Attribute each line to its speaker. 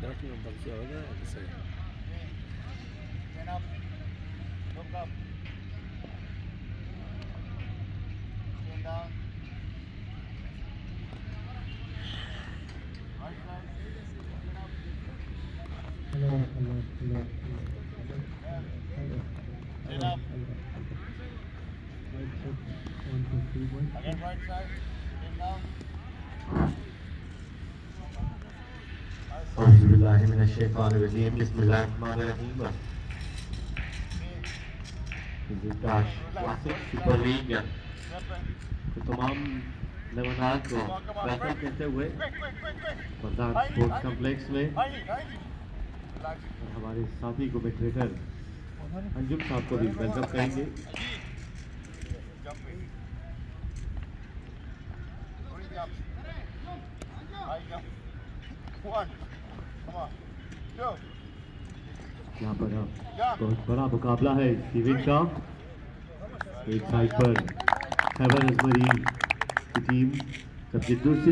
Speaker 1: Daqui não pode ser hora, não sei.
Speaker 2: Stand up. Look up. Stand down. Right side. Stand up. Stand up. Again, right side. Stand down.
Speaker 3: औज़ुबिल्लाहिमिनश्शैतानिर्रजीम बिस्मिल्लाहिर्रहमानिर्रहीम ताश classic super league के तमाम मेहमानात को welcome कहते हुए Baghdad sports complex में और हमारे साथी को मेडिएटर अंजुम साहब को भी वेलकम करेंगे। यहाँ पर बहुत बड़ा मुकाबला है स्टीवन का। एक साइड पर हेवन अजमरी की टीम जबकि दूसरी